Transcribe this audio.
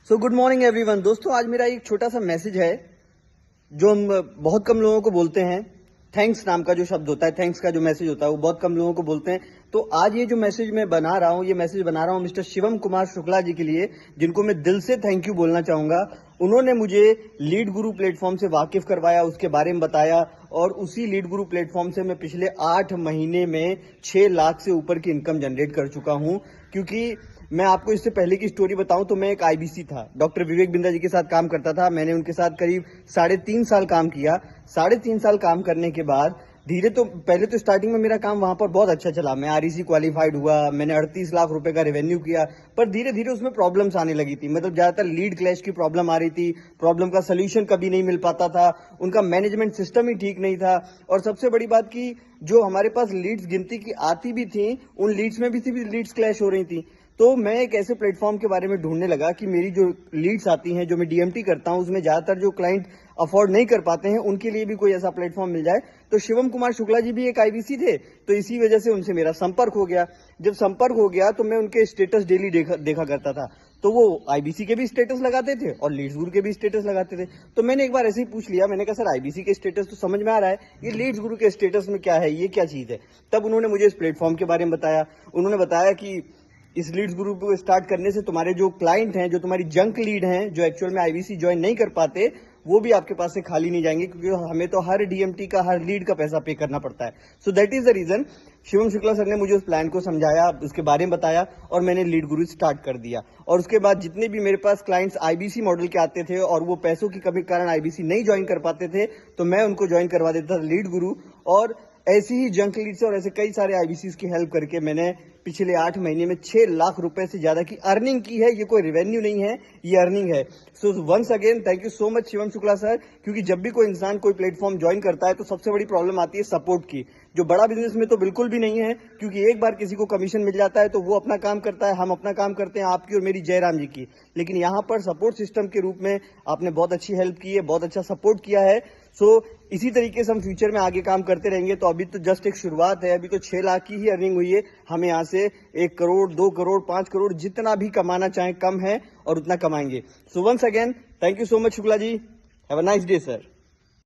So good morning everyone. दोस्तों, आज मेरा एक छोटा सा मैसेज है जो हम बहुत कम लोगों को बोलते हैं। थैंक्स नाम का जो शब्द होता है, थैंक्स का जो मैसेज होता है, वो बहुत कम लोगों को बोलते हैं। तो आज ये जो मैसेज मैं बना रहा हूँ, ये मैसेज बना रहा हूँ मिस्टर शिवम कुमार शुक्ला जी के लिए, जिनको मैं दिल से थैंक यू बोलना चाहूंगा। उन्होंने मुझे लीड गुरु प्लेटफॉर्म से वाकिफ करवाया, उसके बारे में बताया, और उसी लीड गुरु प्लेटफॉर्म से मैं पिछले 8 महीने में 6 लाख से ऊपर की इनकम जनरेट कर चुका हूँ। क्योंकि मैं आपको इससे पहले की स्टोरी बताऊं तो मैं एक आईबीसी था, डॉक्टर विवेक बिंदा जी के साथ काम करता था। मैंने उनके साथ करीब 3.5 साल काम किया। 3.5 साल काम करने के बाद पहले तो स्टार्टिंग में मेरा काम वहां पर बहुत अच्छा चला। मैं आरईसी क्वालिफाइड हुआ, मैंने 38 लाख रुपए का रेवेन्यू किया। पर धीरे धीरे उसमें प्रॉब्लम्स आने लगी थी, मतलब ज्यादातर लीड क्लैश की प्रॉब्लम आ रही थी। प्रॉब्लम का सोल्यूशन कभी नहीं मिल पाता था, उनका मैनेजमेंट सिस्टम ही ठीक नहीं था। और सबसे बड़ी बात की, जो हमारे पास लीड्स गिनती की आती भी थी, उन लीड्स में भी लीड्स क्लैश हो रही थी। तो मैं एक ऐसे प्लेटफॉर्म के बारे में ढूंढने लगा कि मेरी जो लीड्स आती हैं, जो मैं डीएमटी करता हूं, उसमें ज्यादातर जो क्लाइंट अफोर्ड नहीं कर पाते हैं, उनके लिए भी कोई ऐसा प्लेटफॉर्म मिल जाए। तो शिवम कुमार शुक्ला जी भी एक आईबीसी थे, तो इसी वजह से उनसे मेरा संपर्क हो गया। जब संपर्क हो गया तो मैं उनके स्टेटस डेली देखा करता था। तो वो आईबीसी के भी स्टेटस लगाते थे और लीड्स गुरु के भी स्टेटस लगाते थे। तो मैंने एक बार ऐसे ही पूछ लिया, मैंने कहा सर, आईबीसी के स्टेटस तो समझ में आ रहा है, ये लीड्स गुरु के स्टेटस में क्या है, ये क्या चीज है? तब उन्होंने मुझे इस प्लेटफॉर्म के बारे में बताया। उन्होंने बताया कि इस लीड्स ग्रुप को स्टार्ट करने से तुम्हारे जो क्लाइंट हैं, जो तुम्हारी जंक लीड हैं, जो एक्चुअल में आईबीसी ज्वाइन नहीं कर पाते, वो भी आपके पास से खाली नहीं जाएंगे, क्योंकि हमें तो हर डीएमटी का, हर लीड का पैसा पे करना पड़ता है। So that is the reason Shivam Shukla sir ने मुझे उस प्लान को समझाया, उसके बारे में बताया, और मैंने लीड गुरु स्टार्ट कर दिया। और उसके बाद जितने भी मेरे पास क्लाइंट्स आईबीसी मॉडल के आते थे और वो पैसों की कमी के कारण आईबीसी नहीं ज्वाइन कर पाते थे, तो मैं उनको ज्वाइन करवा देता था लीड गुरु। और ऐसी ही जंक लीड से और ऐसे कई सारे आईबीसी की हेल्प करके मैंने पिछले 8 महीने में 6 लाख रुपए से ज्यादा की अर्निंग की है। ये कोई रेवेन्यू नहीं है, ये अर्निंग है। So once again thank you so much Shivam Shukla sir. क्योंकि जब भी कोई इंसान कोई प्लेटफॉर्म ज्वाइन करता है तो सबसे बड़ी प्रॉब्लम आती है सपोर्ट की, जो बड़ा बिजनेस में तो बिल्कुल भी नहीं है। क्योंकि एक बार किसी को कमीशन मिल जाता है तो वो अपना काम करता है, हम अपना काम करते हैं, आपकी और मेरी जयराम जी की। लेकिन यहाँ पर सपोर्ट सिस्टम के रूप में आपने बहुत अच्छी हेल्प की है, बहुत अच्छा सपोर्ट किया है। सो इसी तरीके से हम फ्यूचर में आगे काम करते रहेंगे। तो अभी तो जस्ट एक शुरुआत है, अभी तो 6 लाख की ही अर्निंग हुई है। हमें यहाँ से 1 करोड़, 2 करोड़, 5 करोड़ जितना भी कमाना चाहें कम है, और उतना कमाएंगे। So once again thank you so much Shukla ji. Have a nice day sir.